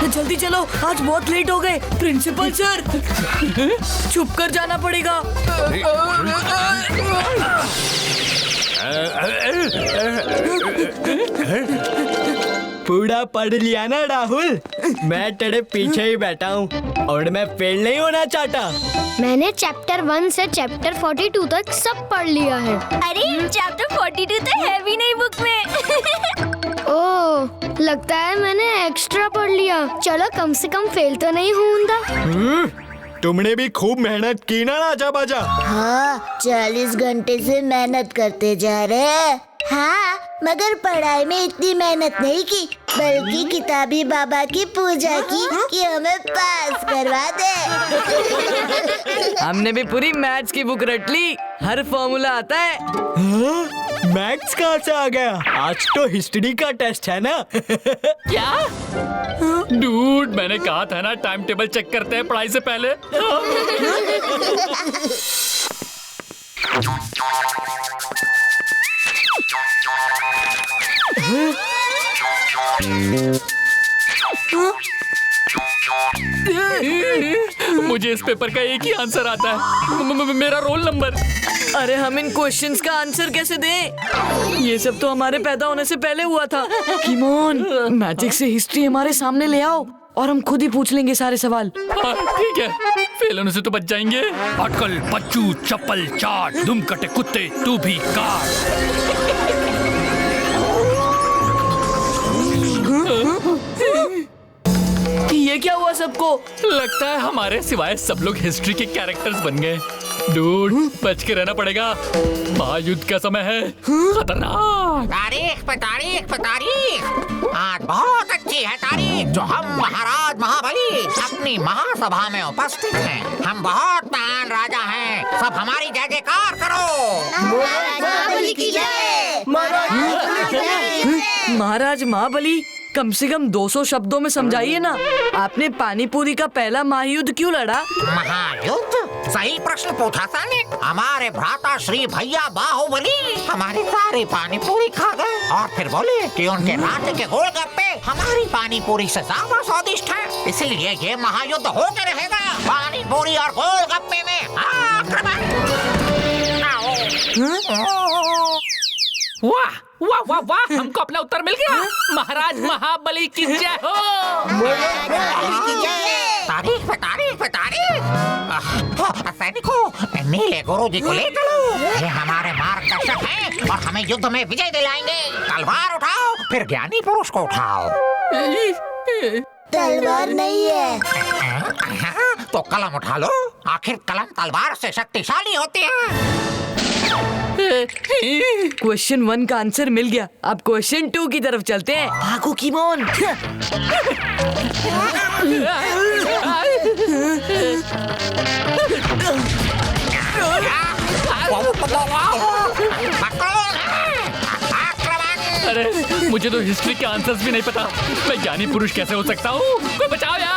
जल्दी चलो, आज बहुत लेट हो गए। प्रिंसिपल सर, छुप कर जाना पड़ेगा। पूरा पढ़ लिया ना राहुल? मैं तेरे पीछे ही बैठा हूँ और मैं फेल नहीं होना चाहता। मैंने चैप्टर 1 से चैप्टर 42 तक सब पढ़ लिया है। अरे चैप्टर 42 तो है भी नहीं बुक में। ओह, लगता है मैंने एक्स्ट्रा पढ़ लिया। चलो कम से कम फेल तो नहीं होऊंगा। तुमने भी खूब मेहनत की ना राजा बाजा। हाँ, 40 घंटे से मेहनत करते जा रहे हैं। हाँ, मगर पढ़ाई में इतनी मेहनत नहीं की, बल्कि किताबी बाबा की पूजा की कि हमें पास करवा दे। हमने भी पूरी मैथ्स की बुक रट ली, हर फॉर्मूला आता है। मैथ्स कहाँ से आ गया? आज तो हिस्ट्री का टेस्ट है ना। क्या? डूड, मैंने कहा था ना टाइम टेबल चेक करते हैं पढ़ाई से पहले। मुझे इस पेपर का एक ही आंसर आता है, मेरा रोल नंबर। अरे हम इन क्वेश्चंस का आंसर कैसे दें? ये सब तो हमारे पैदा होने से पहले हुआ था। किमोन, मैजिक से हिस्ट्री हमारे सामने ले आओ और हम खुद ही पूछ लेंगे सारे सवाल। हाँ, ठीक है, फेल होने से तो बच जाएंगे। अटकल, बच्चू, चप्पल, चाट, दुम कटे कुत्ते, तू भी काट। ये क्या हुआ सबको? लगता है हमारे सिवाय सब लोग हिस्ट्री के कैरेक्टर्स बन गए। डूड, बच के रहना पड़ेगा, महायुद्ध का समय है, खतरनाक। तारीख पे तारीख पे तारीख। आज बहुत अच्छी है तारीख जो हम महाराज महाबली अपनी महासभा में उपस्थित हैं। हम बहुत महान राजा हैं, सब हमारी जय जयकार करो। महाबली की जय। महाराज महाबली, कम से कम 200 शब्दों में समझाइए ना, आपने पानीपुरी का पहला महायुद्ध क्यों लड़ा? महायुद्ध? सही प्रश्न पूछा साने। हमारे भ्राता श्री भैया बाहुबली हमारी सारी पानीपुरी खा गए और फिर बोले कि उनके राज्य के गोलगप्पे हमारी पानीपुरी से ज्यादा स्वादिष्ट हैं। इसलिए ये महायुद्ध होकर रहेगा, पानीपुरी और गोलगप्पे में आक्रमण। वाह वाह वाह वाह, हमको अपना उत्तर मिल गया। महाराज महाबली की जय हो। तारीख पे तारीख पे तारीख। सैनिकों, नीले गुरुजी को ले चलो, ये हमारे मार्गदर्शक हैं और हमें युद्ध में विजय दिलाएंगे। तलवार उठाओ, फिर ज्ञानी पुरुष को उठाओ। तलवार नहीं है। तो कलम उठा लो, आखिर कलम तलवार से शक्तिशाली होती है। क्वेश्चन 1 का आंसर मिल गया, अब क्वेश्चन 2 की तरफ चलते हैं। भागो किमोन। अरे मुझे तो हिस्ट्री के आंसर्स भी नहीं पता, मैं ज्ञानी पुरुष कैसे हो सकता हूँ? कोई बचाओ यार।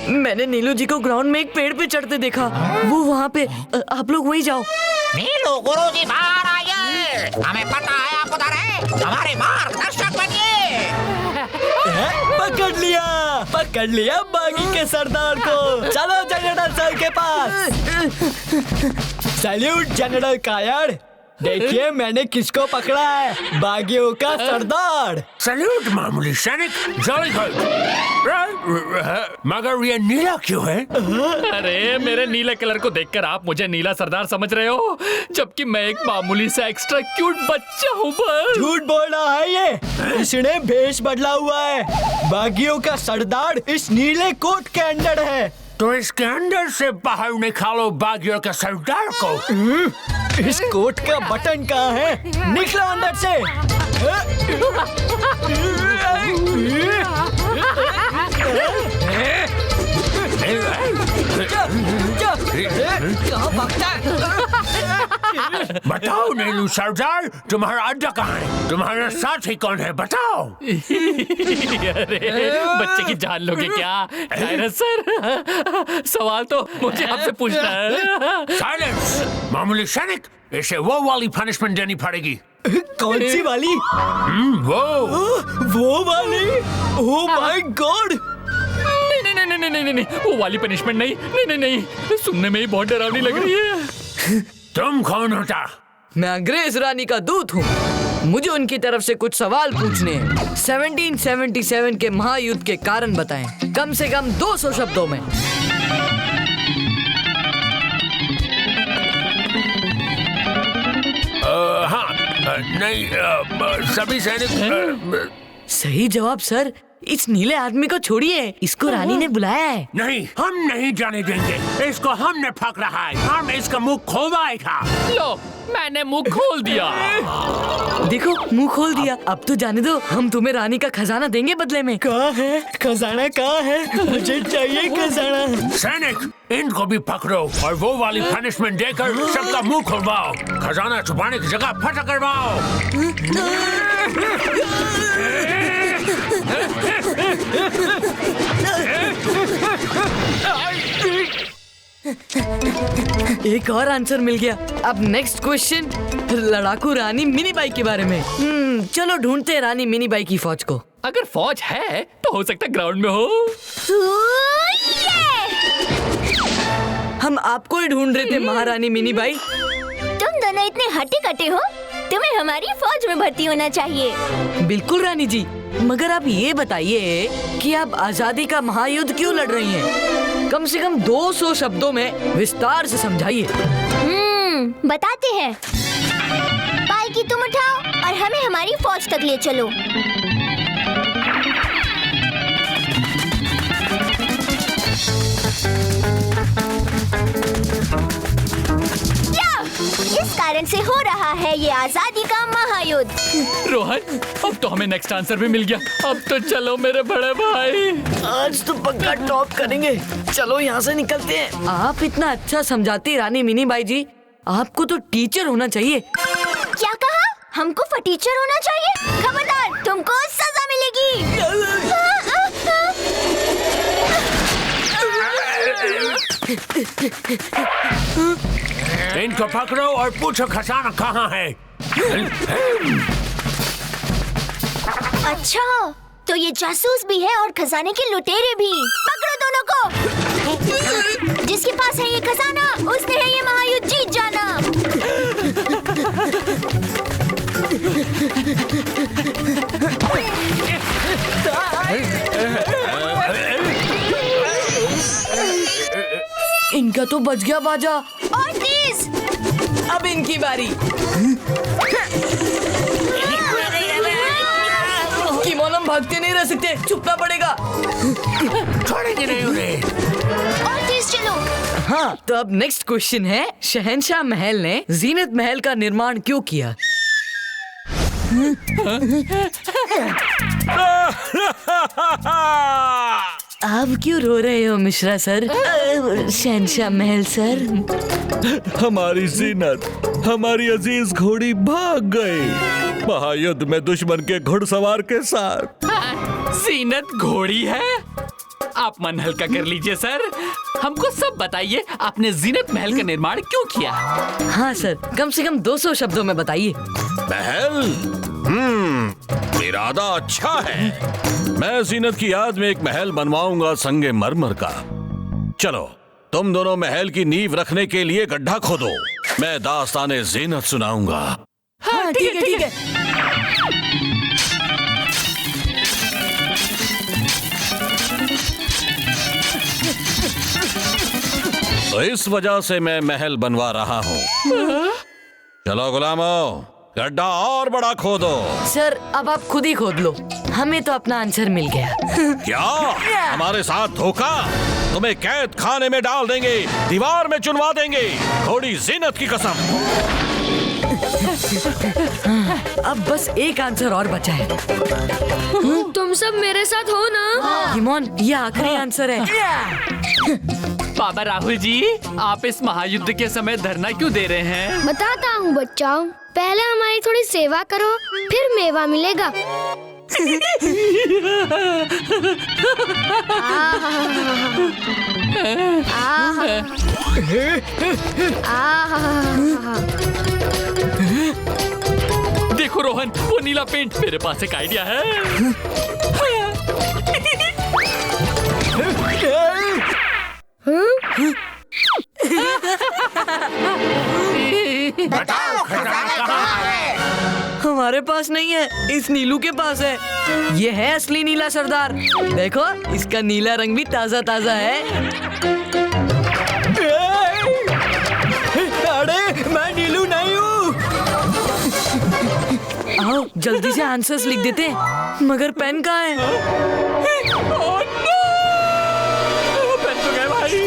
मैंने नीलू जी को ग्राउंड में एक पेड़ पे चढ़ते देखा, वो वहाँ पे। आप लोग वहीं जाओ। नीलू गुरुजी बाहर आइए, हमें पता है आप उधर हैं, हमारे मार्गदर्शक बनिए। पकड़ लिया बागी के सरदार को। चलो जनरल सर के पास। सैल्यूट जनरल कायड़, देखिए मैंने किसको पकड़ा है, बागियों का सरदार। सैल्यूट मामूली सैनिक, जॉली मगर ये नीला क्यों है? अरे मेरे नीले कलर को देखकर आप मुझे नीला सरदार समझ रहे हो, जबकि मैं एक मामूली सा एक्स्ट्रा क्यूट बच्चा हूँ। झूठ बोल रहा है ये, इसने भेष बदला हुआ है। बागियों का सरदार इस नीले कोट के अंदर है। तो इसके अंदर से बाहर निकालो बागियों के सरदार को। इस कोट का बटन कहाँ है? निकलो अंदर से। कहाँ भागता है? बताओ नीलू सरदार, तुम्हारा अड्डा कहाँ है? तुम्हारा साथी कौन है? बताओ। अरे बच्चे की जान लोगे क्या? डायनासोर, सवाल तो मुझे आपसे पूछना है। साइलेंस मामूली सैनिक, इसे वो वाली पनिशमेंट देनी पड़ेगी। कौन सी वाली? वो वाली? Oh my God! नहीं, वो वाली पनिशमेंट नहीं, सुनने में ही बहुत डरावनी लग रही है। तुम कौन होता? मैं अंग्रेज रानी का दूत हूँ। मुझे उनकी तरफ से कुछ सवाल पूछने हैं। 1777 के महायुद्ध के कारण बताएं, कम से कम 200 शब्दों में। हाँ, नहीं, सभी सैनिक। सही जवाब सर। इस नीले आदमी को छोड़िए, इसको रानी ने बुलाया है। नहीं, हम नहीं जाने देंगे। इसको हमने पकड़ा है। हम इसका मुंह खोलवाएगा। लो, मैंने मुंह खोल दिया। देखो, मुंह खोल दिया। अब तो जाने दो, हम तुम्हें रानी का खजाना देंगे बदले में। कहाँ है खजाना? कहाँ है? मुझे चाहिए खजाना। सैनिक, इनको भी पकड़ो और वो वाली पनिशमेंट देकर सबका मुंह खोलवाओ। खजाना छुपाने की जगह फटा करवाओ। एक और आंसर मिल गया। अब नेक्स्ट क्वेश्चन लड़ाकू रानी मिनीबाई के बारे में। चलो ढूंढते हैं रानी मिनीबाई की फौज को। अगर फौज है तो हो सकता है ग्राउंड में हो। हम आपको ही ढूंढ रहे थे महारानी मिनीबाई। तुम दोनों इतने हट्टी कट्टे हो, तुम्हें हमारी फौज में भर्ती होना चाहिए। बिल्कुल रानी जी, मगर आप ये बताइए कि आप आजादी का महायुद्ध क्यों लड़ रही हैं? कम से कम 200 शब्दों में विस्तार से समझाइए। बताते हैं। पालकी तुम उठाओ और हमें हमारी फौज तक ले चलो। इस कारण से हो रहा है ये आजादी का महायुद्ध। रोहन, अब तो हमें नेक्स्ट आंसर भी मिल गया। अब तो चलो मेरे बड़े भाई। आज तो पक्का टॉप करेंगे। चलो यहाँ से निकलते हैं। आप इतना अच्छा समझाती रानी मिनीबाई जी, आपको तो टीचर होना चाहिए। क्या कहा? हमको फटीचर होना चाहिए? खबरदार, तुमको सजा मिलेगी। इनको पकड़ो और पूछो खजाना कहाँ है। अच्छा, तो ये जासूस भी है और खजाने के लुटेरे भी। पकड़ो दोनों को। जिसके पास है ये खजाना, उसने है ये महायुद्ध जीत जाना। इनका तो बच गया बाजा। और तेज। अब इनकी बारी। किमोन, हम भागते नहीं रह सकते, छुपना पड़ेगा। छोड़ेंगे नहीं उन्हें। और तेज चलो। हाँ, तो अब नेक्स्ट क्वेश्चन है, शहंशाह महल ने जीनत महल का निर्माण क्यों किया? आप क्यों रो रहे हो मिश्रा सर? शहंशाह महल सर। हमारी जीनत, हमारी अजीज घोड़ी भाग गई महायुद्ध में दुश्मन के घुड़सवार के साथ। जीनत घोड़ी है? आप मन हल्का कर लीजिए सर। हमको सब बताइए, आपने जीनत महल का निर्माण क्यों किया? हाँ सर, कम से कम 200 शब्दों में बताइए। महल? इरादा अच्छा है। मैं जीनत की याद में एक महल बनवाऊंगा संगे मरमर का। चलो, तुम दोनों महल की नींव रखने के लिए गड्ढा खोदो। मैं दास्ताने जीनत सुनाऊंगा। हाँ ठीक है, ठीक है। तो इस वजह से मैं महल बनवा रहा हूँ। चलो गुलामों, गड्ढा और बड़ा खोदो। सर, अब आप खुद ही खोद लो, हमें तो अपना आंसर मिल गया। क्या हमारे साथ धोखा? तुम्हें कैद खाने में डाल देंगे, दीवार में चुनवा देंगे, घोड़ी जीनत की कसम। अब बस एक आंसर और बचा है। तुम सब मेरे साथ हो ना? किमोन, ये आखिरी आंसर है। बाबा राहुल जी, आप इस महायुद्ध के समय धरना क्यों दे रहे हैं? बताता हूँ बच्चाओं, पहले हमारी थोड़ी सेवा करो, फिर मेवा मिलेगा। देखो रोहन, वो नीला पेंट। मेरे पास एक आइडिया है। बताओ खजाना कहाँ है? हमारे पास नहीं है, इस नीलू के पास है। ये है असली नीला सरदार। देखो, इसका नीला रंग भी ताजा ताजा है। अरे मैं नीलू नहीं हूँ। आओ जल्दी से आंसर्स लिख देते हैं। मगर पेन कहाँ है? Oh no! पेन तो गए भाई।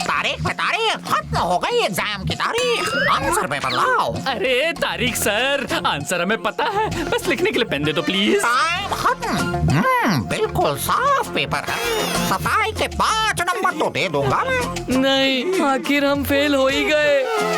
तारीख पे तारीख खत्म हो गई एग्जाम की तारीख। आंसर पेपर लाओ। अरे तारीख सर, आंसर हमें पता है, बस लिखने के लिए पेन दे दो प्लीज। टाइम खत्म। बिल्कुल साफ पेपर है। सफाई के 5 नंबर तो दे दूंगा मैं। नहीं, आखिर हम फेल हो ही गए।